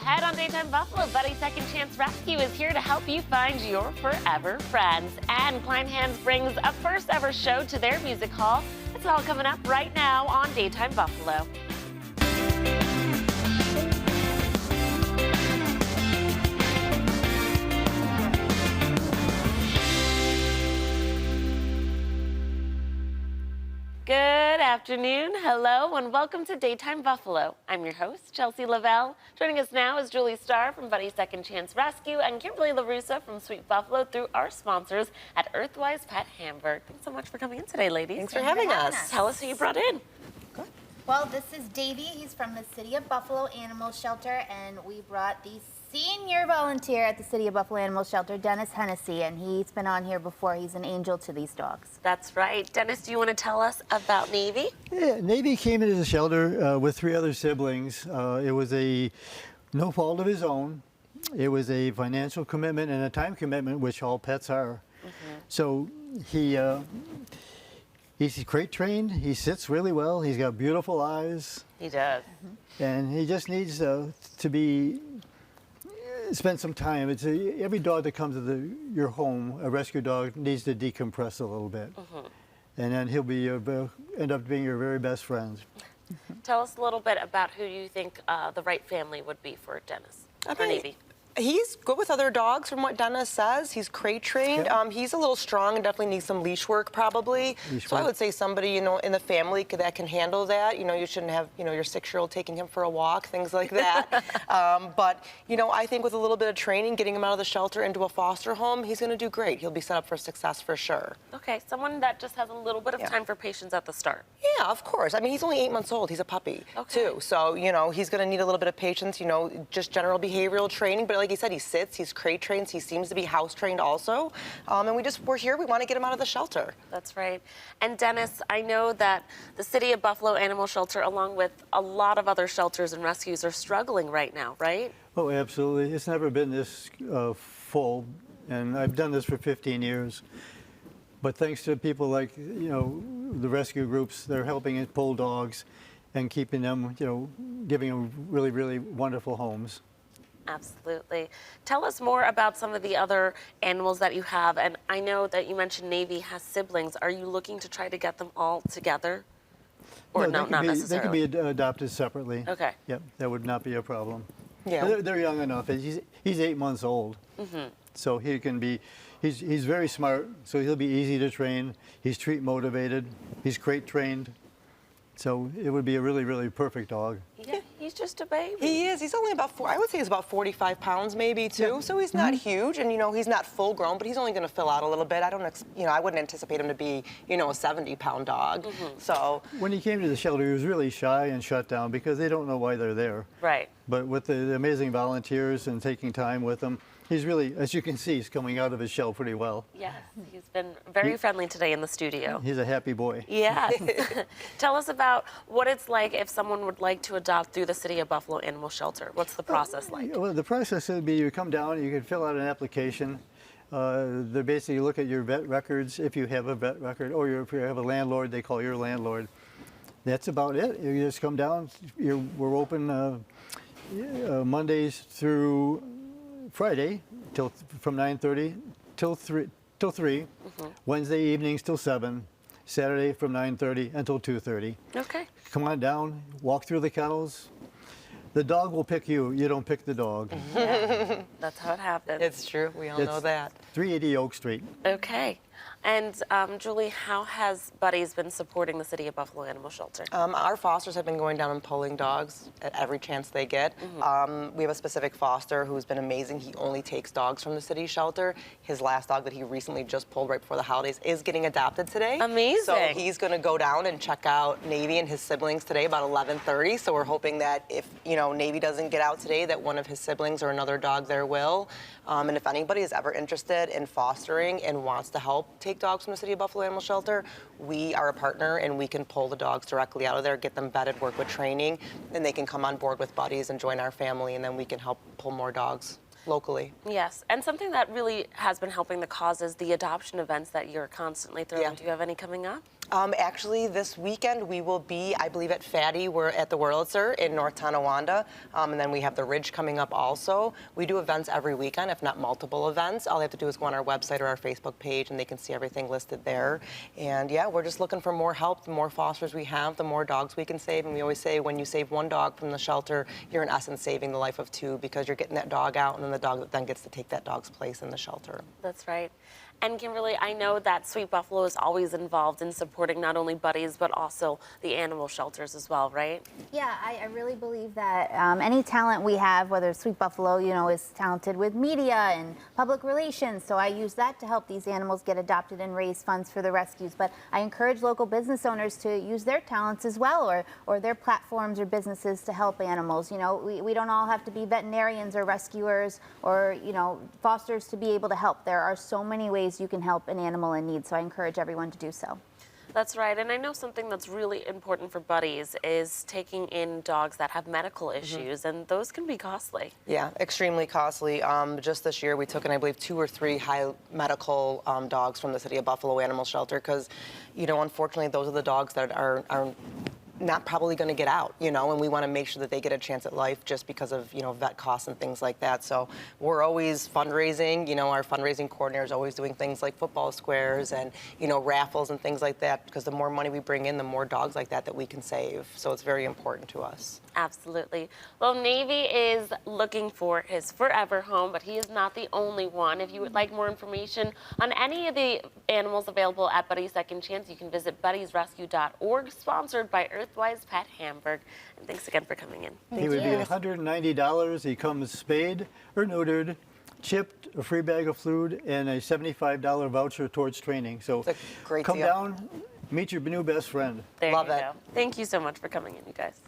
ahead on Daytime Buffalo, Buddy Second Chance Rescue is here to help you find your forever friends. And Klein Hands brings a first ever show to their music hall. It's all coming up right now on Daytime Buffalo. Good afternoon, hello, and welcome to Daytime Buffalo. I'm your host, Chelsea Lavelle. Joining us now is Julie Starr from Buddy Second Chance Rescue and Kimberly LaRussa from Sweet Buffalo through our sponsors at Earthwise Pet Hamburg. Thanks so much for coming in today, ladies. Thanks for having us. Tell us who you brought in. Good. Well, this is Davey. He's from the City of Buffalo Animal Shelter, and we brought the senior volunteer at the City of Buffalo Animal Shelter, Dennis Hennessy, and he's been on here before. He's an angel to these dogs. That's right. Dennis, do you want to tell us about Navey? Yeah, Navey came into the shelter with 3 other siblings. It was no fault of his own. It was a financial commitment and a time commitment, which all pets are. So he's crate trained. He sits really well. He's got beautiful eyes. He does. And he just needs to spend some time. Every dog that comes to your home, a rescue dog, needs to decompress a little bit. And then he'll end up being your very best friend. Tell us a little bit about who you think the right family would be for Dennis, or Navey. He's good with other dogs, from what Dennis says. He's crate trained. Yeah. He's a little strong and definitely needs some leash work, probably. So I would say somebody, in the family that can handle that. You shouldn't have, your 6-year-old taking him for a walk, things like that. But I think with a little bit of training, getting him out of the shelter into a foster home, he's going to do great. He'll be set up for success for sure. Okay, someone that just has a little bit of time for patience at the start. Yeah, of course. I mean, he's only 8 months old. He's a puppy, too. So, he's going to need a little bit of patience, just general behavioral training. But like you said, he sits, he's crate trained, he seems to be house trained also. And we're here, we want to get him out of the shelter. That's right. And Dennis, I know that the City of Buffalo Animal Shelter, along with a lot of other shelters and rescues, are struggling right now, right? Oh, absolutely. It's never been this full, and I've done this for 15 years. But thanks to people like, the rescue groups, they're helping pull dogs and keeping them, giving them really, really wonderful homes. Absolutely. Tell us more about some of the other animals that you have. And I know that you mentioned Navey has siblings. Are you looking to try to get them all together? Or no, not necessarily? They can be adopted separately. Okay. Yep, that would not be a problem. Yeah. They're young enough. He's 8 months old. So he can be, he's very smart, so he'll be easy to train. He's treat motivated. He's crate trained. So it would be a really, really perfect dog. Yeah, he's just a baby. He is. He's only I would say he's about 45 pounds maybe too. So he's not huge, and he's not full grown, but he's only going to fill out a little bit. I wouldn't anticipate him to be, a 70-pound dog. So when he came to the shelter, he was really shy and shut down because they don't know why they're there. Right. But with the amazing volunteers and taking time with them, he's really, as you can see, he's coming out of his shell pretty well. Yes, he's been very friendly today in the studio. He's a happy boy. Yes. Tell us about what it's like if someone would like to adopt through the City of Buffalo Animal Shelter. What's the process like? Well, the process would be you come down, you can fill out an application. They basically look at your vet records, if you have a vet record, or if you have a landlord, they call your landlord. That's about it. You just come down. We're open Mondays through Friday from 9:30 till 3. Wednesday evenings till 7. Saturday from 9:30 until 2:30. Okay. Come on down, walk through the kennels. The dog will pick you. You don't pick the dog. Yeah, that's how it happens. it's true. We all know that. 380 Oak Street. Okay. And Julie, how has Buddy's been supporting the City of Buffalo Animal Shelter? Our fosters have been going down and pulling dogs at every chance they get. We have a specific foster who's been amazing. He only takes dogs from the city shelter. His last dog that he recently just pulled right before the holidays is getting adopted today. Amazing. So he's going to go down and check out Navey and his siblings today about 11:30. So we're hoping that if Navey doesn't get out today, that one of his siblings or another dog there will. And if anybody is ever interested in fostering and wants to help take dogs from the City of Buffalo Animal Shelter, we are a partner and we can pull the dogs directly out of there, get them vetted, work with training, and they can come on board with Buddies and join our family, and then we can help pull more dogs locally. Yes, and something that really has been helping the cause is the adoption events that you're constantly throwing. Yeah. Do you have any coming up? Actually, this weekend we will be, I believe, at Fatty. We're at the Wurlitzer in North Tonawanda, and then we have the Ridge coming up also. We do events every weekend, if not multiple events. All they have to do is go on our website or our Facebook page, and they can see everything listed there. And yeah, we're just looking for more help. The more fosters we have, the more dogs we can save. And we always say when you save one dog from the shelter, you're in essence saving the life of two, because you're getting that dog out, and then the dog that then gets to take that dog's place in the shelter. That's right. And Kimberly, I know that Sweet Buffalo is always involved in supporting not only Buddies, but also the animal shelters as well, right? Yeah, I really believe that any talent we have, whether Sweet Buffalo, is talented with media and public relations, so I use that to help these animals get adopted and raise funds for the rescues. But I encourage local business owners to use their talents as well, or their platforms or businesses to help animals. We don't all have to be veterinarians or rescuers or, fosters to be able to help. There are so many ways you can help an animal in need, so I encourage everyone to do so. That's right, and I know something that's really important for Buddies is taking in dogs that have medical issues, and those can be costly. Yeah, extremely costly. Just this year, we took in, I believe, 2 or 3 high medical dogs from the City of Buffalo Animal Shelter, because, unfortunately, those are the dogs that are not probably going to get out, and we want to make sure that they get a chance at life just because of, vet costs and things like that. So we're always fundraising, our fundraising coordinator is always doing things like football squares and, raffles and things like that, because the more money we bring in, the more dogs like that we can save. So it's very important to us. Absolutely. Well, Navey is looking for his forever home, but he is not the only one. If you would like more information on any of the animals available at Buddy's Second Chance, you can visit buddiesrescue.org, sponsored by Earthwise Pet Hamburg. And thanks again for coming in. He would be $190. He comes spayed or neutered, chipped, a free bag of food, and a $75 voucher towards training. So It's a great come deal. down, meet your new best friend. There Love you it. go. Thank you so much for coming in, you guys.